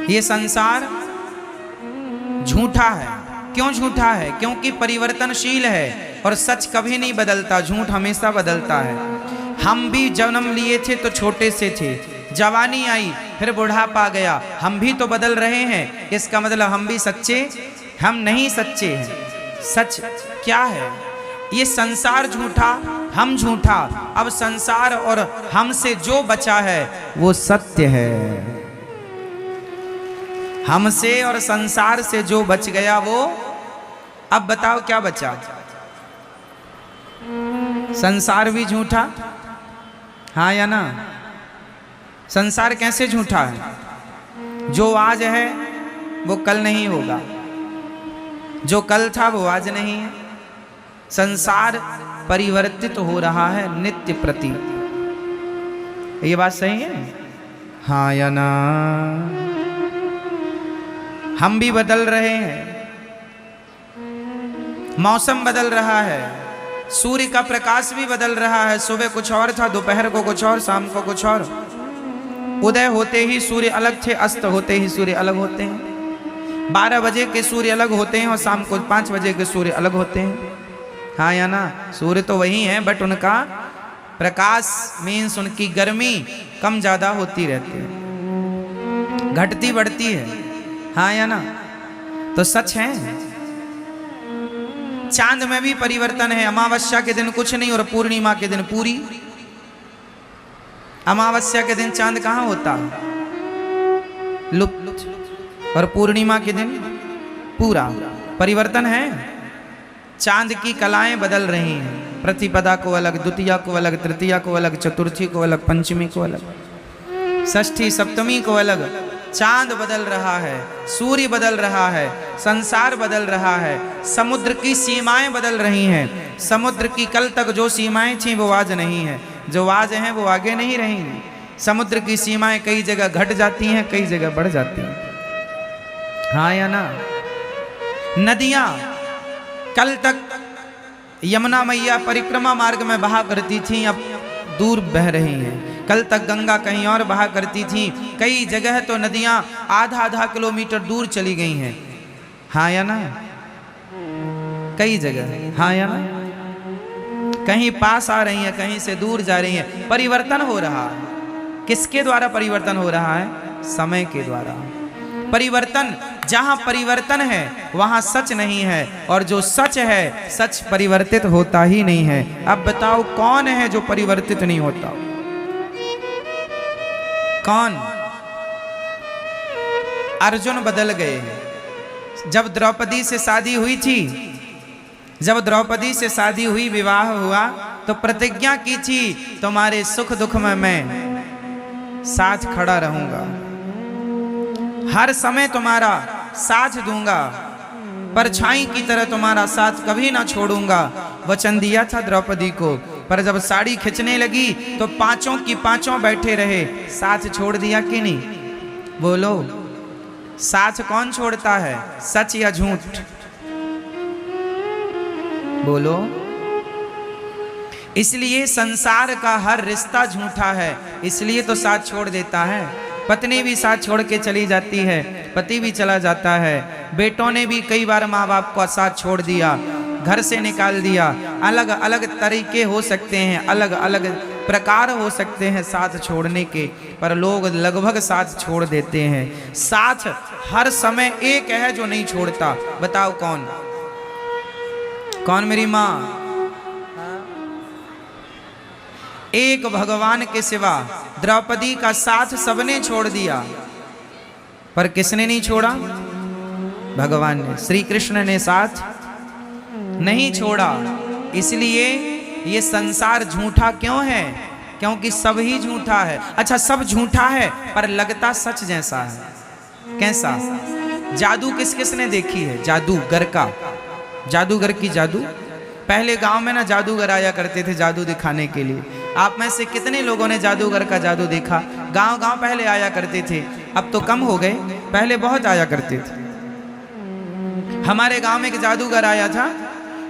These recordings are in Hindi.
ये संसार झूठा है। क्यों झूठा है? क्योंकि परिवर्तनशील है और सच कभी नहीं बदलता, झूठ हमेशा बदलता है। हम भी जन्म लिए थे तो छोटे से थे, जवानी आई फिर बुढ़ापा आ गया, हम भी तो बदल रहे हैं। इसका मतलब हम भी सच्चे? हम नहीं सच्चे हैं। सच क्या है? ये संसार झूठा, हम झूठा। अब संसार और हमसे जो बचा है वो सत्य है। हमसे और संसार से जो बच गया वो, अब बताओ क्या बचा? संसार भी झूठा, हाँ या ना? संसार कैसे झूठा है? जो आज है वो कल नहीं होगा, जो कल था वो आज नहीं है। संसार परिवर्तित हो रहा है नित्य प्रति। ये बात सही है, हाँ या ना? हम भी बदल रहे हैं, मौसम बदल रहा है, सूर्य का प्रकाश भी बदल रहा है। सुबह कुछ और था, दोपहर को कुछ और, शाम को कुछ और। उदय होते ही सूर्य अलग थे, अस्त होते ही सूर्य अलग होते हैं। 12 बजे के सूर्य अलग होते हैं और शाम को 5 बजे के सूर्य अलग होते हैं, हाँ या ना? सूर्य तो वही है, बट उनका प्रकाश मीन्स उनकी गर्मी कम ज़्यादा होती रहती है, घटती बढ़ती है, हाँ या ना? तो सच है। चांद में भी परिवर्तन है। अमावस्या के दिन कुछ नहीं और पूर्णिमा के दिन पूरी। अमावस्या के दिन चांद कहाँ होता? लुप्त। और पूर्णिमा के दिन पूरा। परिवर्तन है। चांद की कलाएं बदल रही हैं। प्रतिपदा को अलग, द्वितीया को अलग, तृतीया को अलग, चतुर्थी को अलग, पंचमी को अलग, षष्ठी सप्तमी को अलग। चांद बदल रहा है, सूर्य बदल रहा है, संसार बदल रहा है, समुद्र की सीमाएं बदल रही हैं। समुद्र की कल तक जो सीमाएं थीं वो आज नहीं है, जो आज हैं वो आगे नहीं रहेंगी। समुद्र की सीमाएं कई जगह घट जाती हैं, कई जगह बढ़ जाती हैं, हाँ या ना? नदियां कल तक यमुना मैया परिक्रमा मार्ग में बहा करती थीं, अब दूर बह रही हैं। कल तक गंगा कहीं और बहा करती थी, कई जगह तो नदियां आधा किलोमीटर दूर चली गई हैं, हाँ या ना? कई जगह, हाँ या ना? कहीं पास आ रही हैं, कहीं से दूर जा रही हैं। परिवर्तन हो रहा है। किसके द्वारा परिवर्तन हो रहा है? समय के द्वारा। परिवर्तन, जहां परिवर्तन है वहां सच नहीं है, और जो सच है सच परिवर्तित होता ही नहीं है। अब बताओ कौन है जो परिवर्तित नहीं होता? कौन? अर्जुन बदल गए हैं। जब द्रौपदी से शादी हुई थी, जब द्रौपदी से शादी हुई, विवाह हुआ, तो प्रतिज्ञा की थी तुम्हारे सुख दुख में मैं साथ खड़ा रहूंगा, हर समय तुम्हारा साथ दूंगा, परछाई की तरह तुम्हारा साथ कभी ना छोड़ूंगा। वचन दिया था द्रौपदी को, पर जब साड़ी खिंचने लगी तो पांचों की पांचों बैठे रहे। साथ छोड़ दिया कि नहीं? बोलो, साथ कौन छोड़ता है? सच या झूठ? बोलो। इसलिए संसार का हर रिश्ता झूठा है, इसलिए तो साथ छोड़ देता है। पत्नी भी साथ छोड़ के चली जाती है, पति भी चला जाता है, बेटों ने भी कई बार माँ बाप का साथ छोड़ दिया, घर से निकाल दिया। अलग अलग तरीके हो सकते हैं, अलग अलग प्रकार हो सकते हैं साथ छोड़ने के, पर लोग लगभग साथ छोड़ देते हैं। साथ हर समय एक है जो नहीं छोड़ता, बताओ कौन? कौन? मेरी माँ। एक भगवान के सिवा द्रौपदी का साथ सबने छोड़ दिया, पर किसने नहीं छोड़ा? भगवान ने, श्री कृष्ण ने साथ नहीं छोड़ा। इसलिए ये संसार झूठा क्यों है? क्योंकि सब ही झूठा है। अच्छा, सब झूठा है पर लगता सच जैसा है। कैसा? जादू किस किसने देखी है? जादूगर का, जादूगर की जादू। पहले गांव में ना जादूगर आया करते थे जादू दिखाने के लिए। आप में से कितने लोगों ने जादूगर का जादू देखा? गांव गांव पहले आया करते थे, अब तो कम हो गए, पहले बहुत आया करते थे। हमारे गांव में एक जादूगर आया था,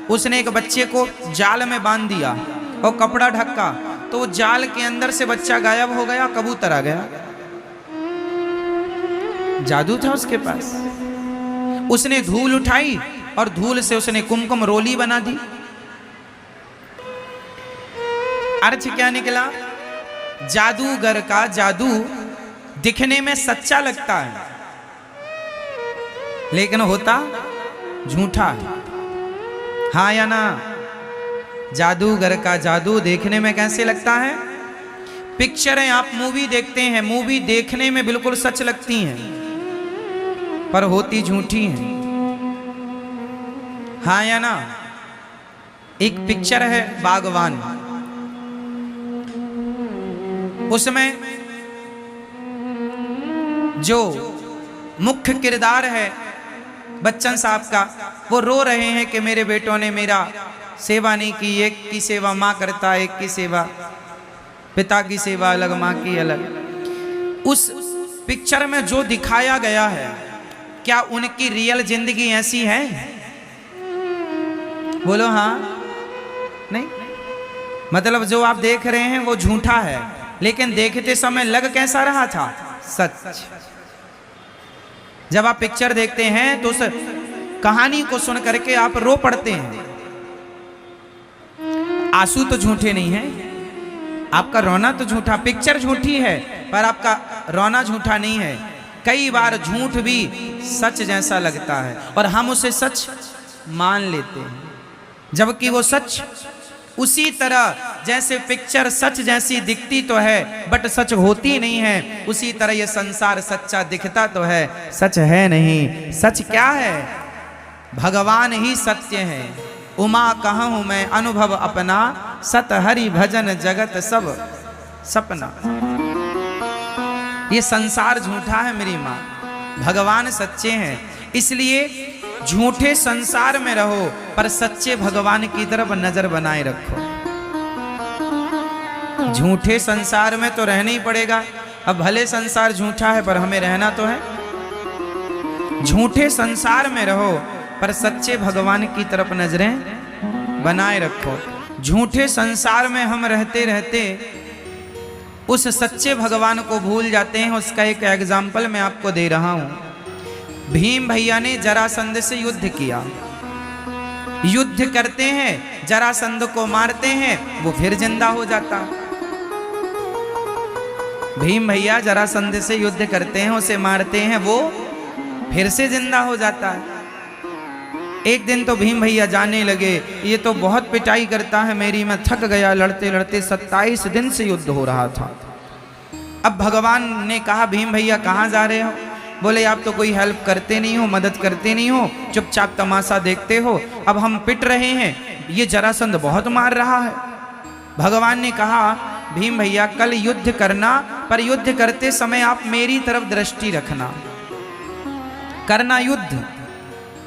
उसने एक बच्चे को जाल में बांध दिया और कपड़ा ढका, तो जाल के अंदर से बच्चा गायब हो गया, कबूतर आ गया। जादू था उसके पास। उसने धूल उठाई और धूल से उसने कुमकुम रोली बना दी। अर्थ क्या निकला? जादूगर का जादू दिखने में सच्चा लगता है लेकिन होता झूठा है। हाँ या ना? जादूगर का जादू देखने में कैसे लगता है? पिक्चरें आप मूवी देखते हैं, मूवी देखने में बिल्कुल सच लगती हैं पर होती झूठी हैं। हाँ या ना? एक पिक्चर है बागवान, उसमें जो मुख्य किरदार है बच्चन साहब का, वो रो रहे हैं कि मेरे बेटों ने मेरा सेवा नहीं की। एक की सेवा माँ करता, एक की सेवा पिता की सेवा अलग, माँ की अलग। उस पिक्चर में जो दिखाया गया है, क्या उनकी रियल जिंदगी ऐसी है? बोलो हाँ नहीं? मतलब जो आप देख रहे हैं वो झूठा है, लेकिन देखते समय लग कैसा रहा था? सच। जब आप पिक्चर देखते हैं तो उस कहानी को सुन करके आप रो पड़ते हैं। आंसू तो झूठे नहीं है, आपका रोना तो झूठा। पिक्चर झूठी है पर आपका रोना झूठा नहीं है। कई बार झूठ भी सच जैसा लगता है और हम उसे सच मान लेते हैं, जबकि वो सच उसी तरह जैसे पिक्चर सच जैसी दिखती तो है बट सच होती नहीं है, उसी तरह ये संसार सच्चा दिखता तो है, सच है नहीं। सच क्या है? भगवान ही सत्य है। उमा कहूँ मैं अनुभव अपना, सत हरि भजन जगत सब सपना। ये संसार झूठा है मेरी माँ, भगवान सच्चे हैं। इसलिए झूठे संसार में रहो पर सच्चे भगवान की तरफ नजर बनाए रखो। झूठे संसार में तो रहना ही पड़ेगा। अब भले संसार झूठा है पर हमें रहना तो है। झूठे संसार में रहो पर सच्चे भगवान की तरफ नजरें बनाए रखो। झूठे संसार में हम रहते रहते उस सच्चे भगवान को भूल जाते हैं। उसका एक एग्जाम्पल मैं आपको दे रहा हूं। भीम भैया ने जरासंध से युद्ध किया। युद्ध करते हैं, जरासंध को मारते हैं, वो फिर जिंदा हो जाता। भीम भैया जरासंध से युद्ध करते हैं, उसे मारते हैं, वो फिर से जिंदा हो जाता है। एक दिन तो भीम भैया जाने लगे, ये तो बहुत पिटाई करता है मेरी, मैं थक गया लड़ते लड़ते। 27 दिन से युद्ध हो रहा था। अब भगवान ने कहा भीम भैया कहाँ जा रहे हो? बोले आप तो कोई हेल्प करते नहीं हो, मदद करते नहीं हो, चुपचाप तमाशा देखते हो। अब हम पिट रहे हैं, ये जरासंध बहुत मार रहा है। भगवान ने कहा भीम भैया कल युद्ध करना, पर युद्ध करते समय आप मेरी तरफ दृष्टि रखना। करना युद्ध,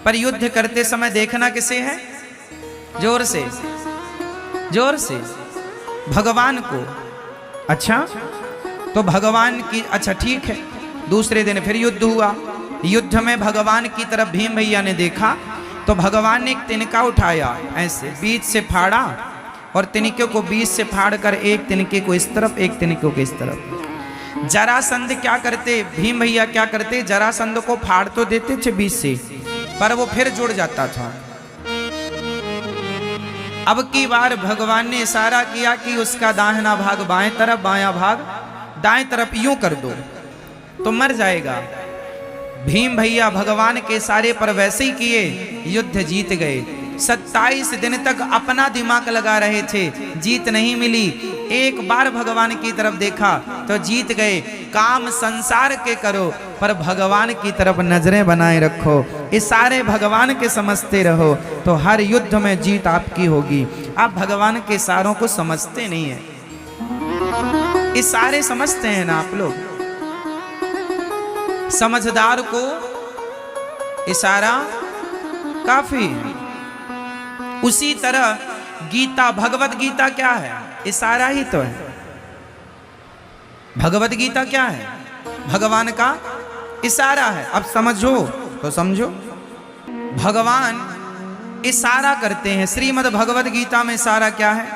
पर युद्ध करते समय देखना किसे है? जोर से, जोर से, भगवान को। अच्छा तो भगवान की, अच्छा ठीक है। दूसरे दिन फिर युद्ध हुआ। युद्ध में भगवान की तरफ भीम भैया ने देखा तो भगवान ने एक तिनका उठाया, ऐसे बीच से फाड़ा और तिनके को बीच से फाड़ कर एक तिनके को इस तरफ, एक तिनके को इस तरफ। जरासंध क्या करते, भीम भैया क्या करते, जरासंध को फाड़ तो देते थे बीच से, पर वो फिर जुड़ जाता था। अब की बार भगवान ने इशारा किया कि उसका दाहिना भाग बाएं तरफ, बायां भाग दाएं तरफ, यूं कर दो तो मर जाएगा। भीम भैया भगवान के इशारे पर वैसे ही किए, युद्ध जीत गए। 27 दिन तक अपना दिमाग लगा रहे थे, जीत नहीं मिली। एक बार भगवान की तरफ देखा तो जीत गए। काम संसार के करो पर भगवान की तरफ नजरें बनाए रखो। इशारे भगवान के समझते रहो तो हर युद्ध में जीत आपकी होगी। आप भगवान के इशारों को समझते नहीं है, इशारे समझते हैं ना आप लोग। समझदार को इशारा काफी है। उसी तरह गीता, भगवत गीता क्या है? इशारा ही तो है। भगवत गीता क्या है? भगवान का इशारा है। अब समझो तो समझो, भगवान इशारा करते हैं। श्रीमद् भगवत गीता में इशारा क्या है?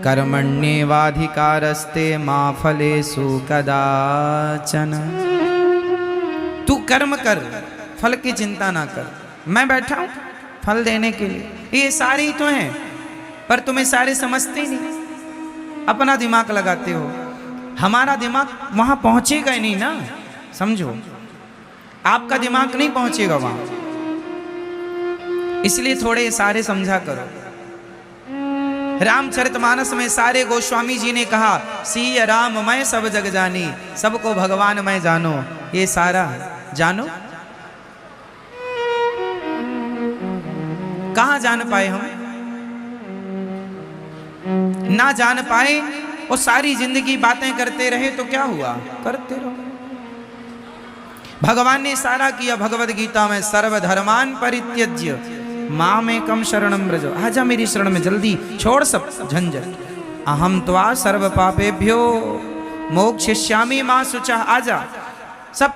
कर्मण्येवाधिकारस्ते मा फलेषु कदाचन। कर्म कर, फल की चिंता ना कर। मैं बैठा हूं फल देने के लिए, ये सारे ही तो हैं, पर तुम्हें सारे समझते ही नहीं, अपना दिमाग लगाते हो। हमारा दिमाग वहां पहुंचेगा ही नहीं ना, समझो, आपका दिमाग नहीं पहुंचेगा वहां, इसलिए थोड़े सारे समझा करो। रामचरितमानस में सारे गोस्वामी जी ने कहा, सिय राम मैं सब जग जानी, सबको भगवान मैं जानो। ये सारा जानो, कहां जान पाए हम? ना जान पाए और सारी जिंदगी बातें करते रहे तो क्या हुआ? करते रहो। भगवान ने सारा किया भगवद गीता में, सर्वधर्मान परित्यज्य मामेकं शरणं व्रज। आजा मेरी शरण में, जल्दी छोड़ सब झंझट। अहम त्वा सर्व पापेभ्यो मोक्षयिष्यामि मा शुचः। आजा, सब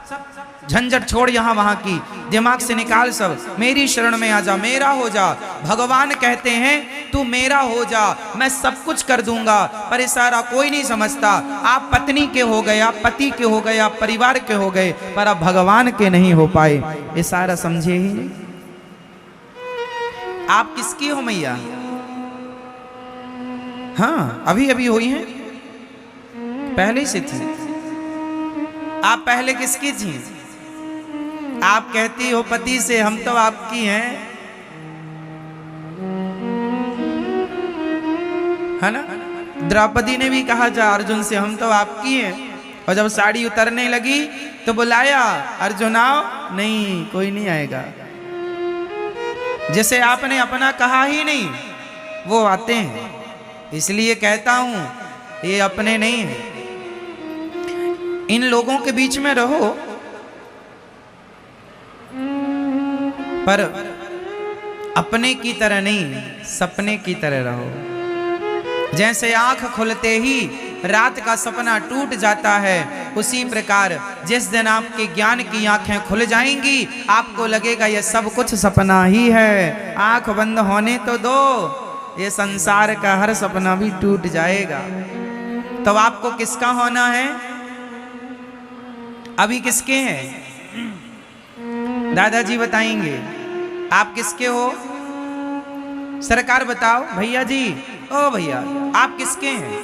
झंझट छोड़ यहाँ वहां की, दिमाग से निकाल सब, मेरी शरण में आजा, मेरा हो जा। भगवान कहते हैं तू मेरा हो जा, मैं सब कुछ कर दूंगा। पर ये सारा कोई नहीं समझता। आप पत्नी के हो गए, आप पति के हो गए, आप परिवार के हो गए, पर आप भगवान के नहीं हो पाए। ये सारा समझे ही नहीं। आप किसकी हो मैया? हाँ, अभी अभी हुई हैं, पहले से थी। आप पहले किसकी थी? आप कहती हो पति से, हम तो आपकी हैं, है ना? द्रौपदी ने भी कहा जा अर्जुन से, हम तो आपकी हैं। और जब साड़ी उतरने लगी तो बुलाया, अर्जुन आओ, नहीं कोई नहीं आएगा। जैसे आपने अपना कहा ही नहीं, वो आते हैं। इसलिए कहता हूं ये अपने नहीं है। इन लोगों के बीच में रहो, पर अपने की तरह नहीं, सपने की तरह रहो। जैसे आंख खुलते ही रात का सपना टूट जाता है, उसी प्रकार जिस दिन आपके ज्ञान की आंखें खुल जाएंगी, आपको लगेगा ये सब कुछ सपना ही है। आंख बंद होने तो दो, ये संसार का हर सपना भी टूट जाएगा। तो आपको किसका होना है? अभी किसके हैं? दादाजी बताएंगे आप किसके हो। सरकार बताओ, भैया जी, ओ भैया, आप किसके हैं?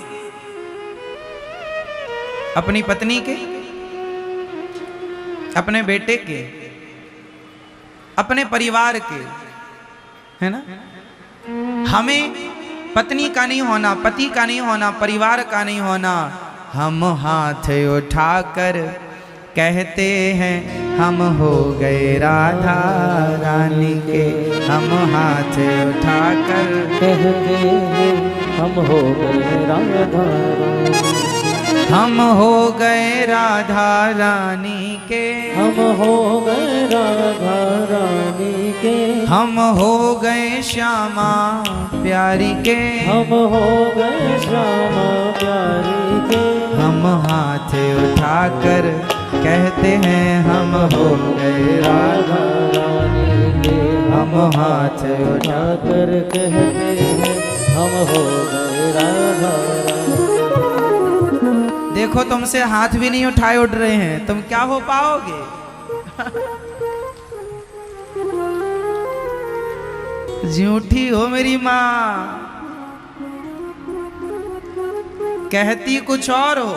अपनी पत्नी के, अपने बेटे के, अपने परिवार के, है ना? हमें पत्नी का नहीं होना, पति का नहीं होना, परिवार का नहीं होना। हम हाथ उठाकर कहते हैं हम हो गए राधा रानी के। हम हाथ उठाकर कहते हैं हम हो गए राधा रानी। हम हो गए राधा रानी के। हम हो गए राधा रानी के। हम हो गए श्यामा प्यारी के। हम हो गए श्यामा प्यारी के। हम हाथ उठाकर कहते हैं हम हो गए राधा रानी के। हम हाथ उठाकर कहते हैं हम हो गए राधा रानी। देखो तुमसे हाथ भी नहीं उठाए उठ रहे हैं, तुम क्या हो पाओगे? झूठी हो मेरी माँ, कहती कुछ और हो,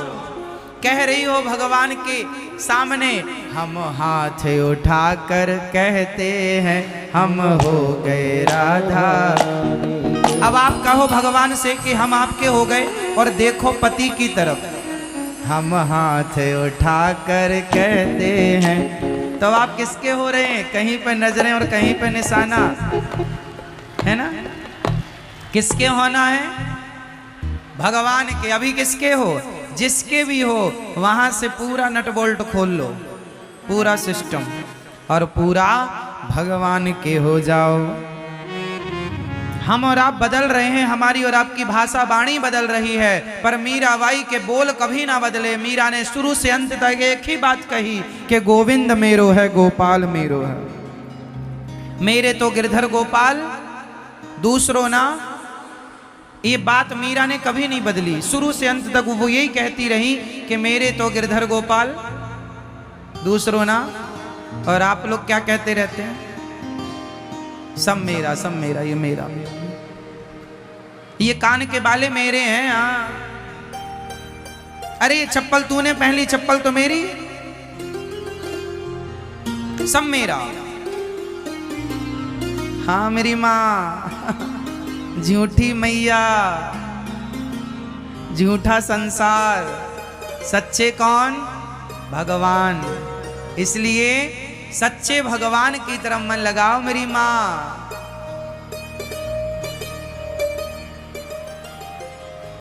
कह रही हो भगवान के सामने हम हाथ उठाकर कहते हैं हम हो गए राधा। अब आप कहो भगवान से कि हम आपके हो गए, और देखो पति की तरफ, हम हाथ उठाकर कहते हैं। तो आप किसके हो रहे हैं? कहीं पे नजरें और कहीं पे निशाना, है ना? किसके होना है? भगवान के। अभी किसके हो? जिसके भी हो, वहां से पूरा नट बोल्ट खोल लो, पूरा सिस्टम, और पूरा भगवान के हो जाओ। हम और आप बदल रहे हैं, हमारी और आपकी भाषा वाणी बदल रही है, पर मीराबाई के बोल कभी ना बदले। मीरा ने शुरू से अंत तक एक ही बात कही कि गोविंद मेरो है, गोपाल मेरो है। मेरे तो गिरधर गोपाल, दूसरों ना। ये बात मीरा ने कभी नहीं बदली, शुरू से अंत तक वो यही कहती रही कि मेरे तो गिरधर गोपाल, दूसरों ना। और आप लोग क्या कहते रहते हैं? सब मेरा, सब मेरा, ये मेरा, ये कान के बाले मेरे हैं। हाँ, अरे ये चप्पल तूने पहली, चप्पल तो मेरी, सब मेरा। हाँ मेरी माँ, झूठी मैया, झूठा संसार, सच्चे कौन? भगवान। इसलिए सच्चे भगवान की तरफ मन लगाओ मेरी माँ।